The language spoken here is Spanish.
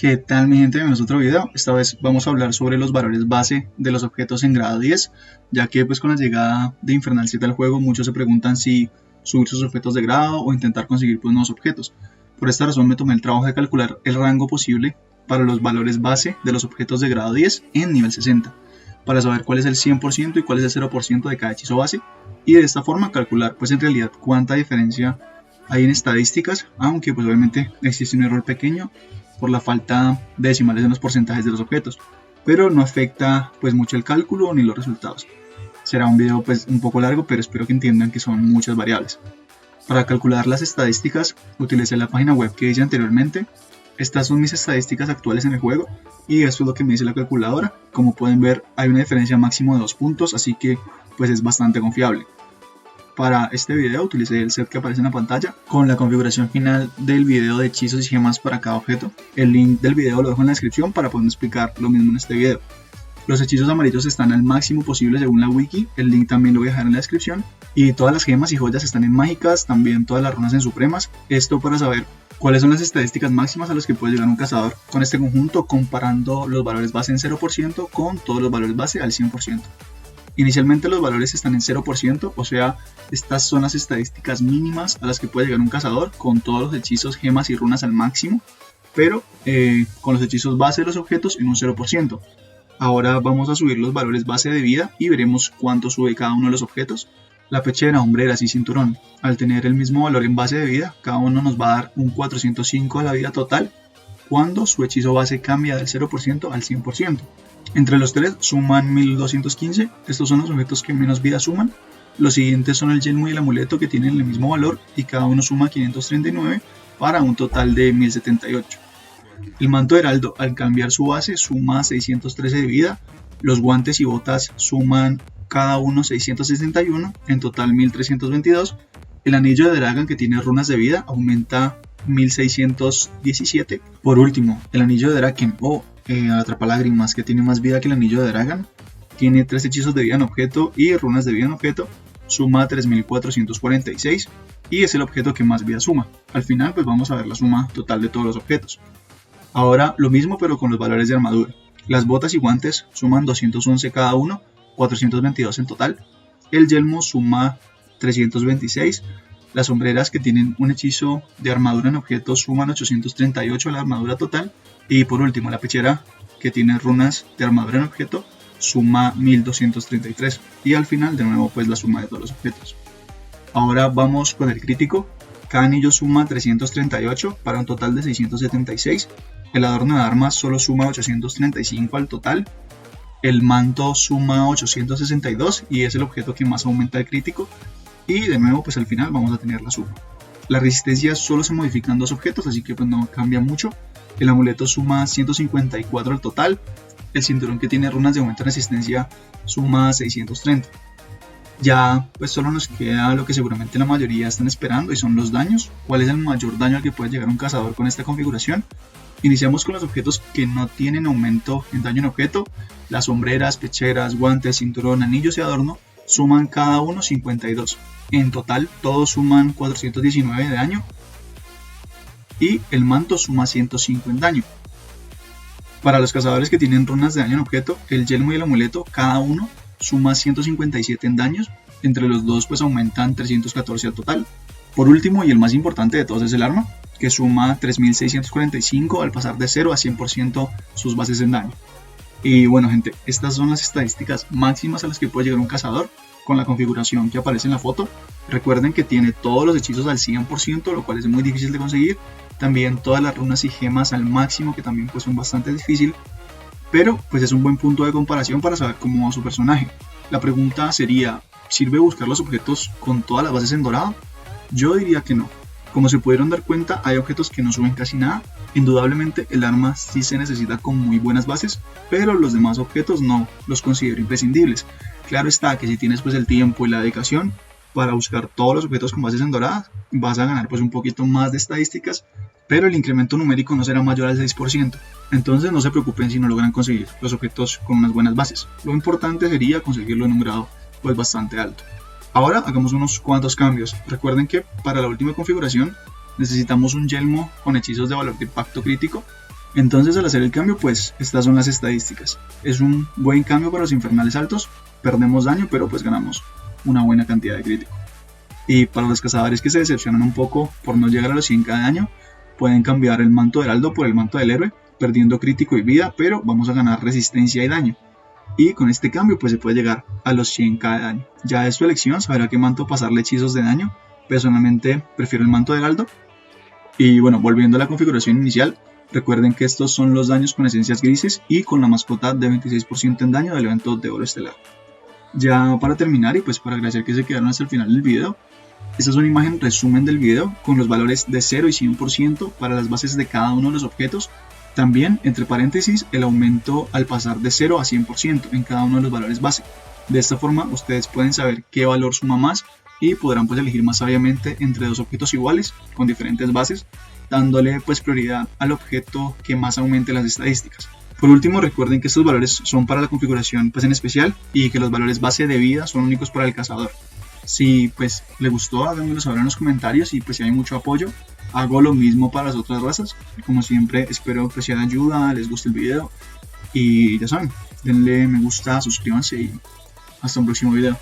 ¿Qué tal mi gente? Bienvenidos a otro video. Esta vez vamos a hablar sobre los valores base de los objetos en grado 10, ya que pues con la llegada de Infernal 7 al juego muchos se preguntan si subir sus objetos de grado o intentar conseguir pues nuevos objetos. Por esta razón me tomé el trabajo de calcular el rango posible para los valores base de los objetos de grado 10 en nivel 60, para saber cuál es el 100% y cuál es el 0% de cada hechizo base, y de esta forma calcular pues en realidad cuánta diferencia hay en estadísticas, aunque pues obviamente existe un error pequeño por la falta de decimales en los porcentajes de los objetos, pero no afecta pues mucho el cálculo ni los resultados. Será un video pues un poco largo, pero espero que entiendan que son muchas variables. Para calcular las estadísticas utilicé la página web que hice anteriormente. Estas son mis estadísticas actuales en el juego y esto es lo que me dice la calculadora. Como pueden ver hay una diferencia máximo de 2 puntos, así que pues es bastante confiable. Para este video utilicé el set que aparece en la pantalla con la configuración final del video de hechizos y gemas para cada objeto. El link del video lo dejo en la descripción para poder explicar lo mismo en este video. Los hechizos amarillos están al máximo posible según la wiki, el link también lo voy a dejar en la descripción. Y todas las gemas y joyas están en mágicas, también todas las runas en supremas. Esto para saber cuáles son las estadísticas máximas a las que puede llegar un cazador con este conjunto, comparando los valores base en 0% con todos los valores base al 100%. Inicialmente los valores están en 0%, o sea, estas son las estadísticas mínimas a las que puede llegar un cazador con todos los hechizos, gemas y runas al máximo, pero con los hechizos base de los objetos en un 0%. Ahora vamos a subir los valores base de vida y veremos cuánto sube cada uno de los objetos. La pechera, hombreras y cinturón, al tener el mismo valor en base de vida, cada uno nos va a dar un 405 a la vida total, cuando su hechizo base cambia del 0% al 100%. Entre los tres suman 1215, estos son los objetos que menos vida suman. Los siguientes son el yelmo y el amuleto, que tienen el mismo valor y cada uno suma 539 para un total de 1078. El manto heraldo al cambiar su base suma 613 de vida, los guantes y botas suman cada uno 661, en total 1322. El anillo de Dragan, que tiene runas de vida, aumenta 1617. Por último, el anillo de Draken o Atrapalágrimas, que tiene más vida que el anillo de Dragan, tiene 3 hechizos de vida en objeto y runas de vida en objeto, suma 3446 y es el objeto que más vida suma. Al final pues vamos a ver la suma total de todos los objetos. Ahora lo mismo pero con los valores de armadura. Las botas y guantes suman 211 cada uno, 422 en total. El yelmo suma 326. Las sombreras, que tienen un hechizo de armadura en objetos, suman 838 a la armadura total. Y por último, la pechera, que tiene runas de armadura en objeto, suma 1233. Y al final, de nuevo, pues la suma de todos los objetos. Ahora vamos con el crítico. Cada anillo suma 338 para un total de 676. El adorno de armas solo suma 835 al total. El manto suma 862 y es el objeto que más aumenta el crítico. Y de nuevo pues al final vamos a tener la suma. La resistencia solo se modifican 2 objetos, así que pues no cambia mucho. El amuleto suma 154 al total. El cinturón, que tiene runas de aumento de resistencia, suma 630. Ya pues solo nos queda lo que seguramente la mayoría están esperando, y son los daños. ¿Cuál es el mayor daño al que puede llegar un cazador con esta configuración? Iniciamos con los objetos que no tienen aumento en daño en objeto. Las sombreras, pecheras, guantes, cinturón, anillos y adorno suman cada uno 52. En total todos suman 419 de daño y el manto suma 105 en daño. Para los cazadores que tienen runas de daño en objeto, el yelmo y el amuleto cada uno suma 157 en daños. Entre los dos pues aumentan 314 al total. Por último y el más importante de todos es el arma, que suma 3645 al pasar de 0 a 100% sus bases en daño. Y bueno gente, estas son las estadísticas máximas a las que puede llegar un cazador con la configuración que aparece en la foto. Recuerden que tiene todos los hechizos al 100%, lo cual es muy difícil de conseguir. También todas las runas y gemas al máximo, que también pues son bastante difícil. Pero pues es un buen punto de comparación para saber cómo va su personaje. La pregunta sería, ¿sirve buscar los objetos con todas las bases en dorado? Yo diría que no. Como se pudieron dar cuenta, hay objetos que no suben casi nada. Indudablemente el arma sí se necesita con muy buenas bases, pero los demás objetos no los considero imprescindibles. Claro está que si tienes pues el tiempo y la dedicación para buscar todos los objetos con bases en doradas, vas a ganar pues un poquito más de estadísticas, pero el incremento numérico no será mayor al 6%. Entonces no se preocupen si no logran conseguir los objetos con unas buenas bases. Lo importante sería conseguirlo en un grado pues bastante alto. Ahora hagamos unos cuantos cambios. Recuerden que para la última configuración necesitamos un yelmo con hechizos de valor de impacto crítico. Entonces al hacer el cambio, pues estas son las estadísticas. Es un buen cambio para los infernales altos, perdemos daño, pero pues ganamos una buena cantidad de crítico. Y para los cazadores que se decepcionan un poco por no llegar a los 100k de daño, pueden cambiar el manto de heraldo por el manto del héroe, perdiendo crítico y vida, pero vamos a ganar resistencia y daño. Y con este cambio pues se puede llegar a los 100k de daño. Ya es tu elección saber a qué manto pasarle hechizos de daño. Personalmente prefiero el manto de heraldo. Y bueno, volviendo a la configuración inicial, recuerden que estos son los daños con esencias grises y con la mascota de 26% en daño del evento de oro estelar. Ya para terminar y pues para agradecer que se quedaron hasta el final del video, esta es una imagen resumen del video con los valores de 0 y 100% para las bases de cada uno de los objetos. También, entre paréntesis, el aumento al pasar de 0 a 100% en cada uno de los valores base. De esta forma ustedes pueden saber qué valor suma más y podrán pues elegir más sabiamente entre dos objetos iguales con diferentes bases, dándole pues prioridad al objeto que más aumente las estadísticas. Por último, recuerden que estos valores son para la configuración pues en especial y que los valores base de vida son únicos para el cazador. Si pues les gustó, háganmelo saber en los comentarios y pues si hay mucho apoyo, hago lo mismo para las otras razas. Como siempre, espero que sea de ayuda, les guste el video y ya saben, denle me gusta, suscríbanse y hasta un próximo video.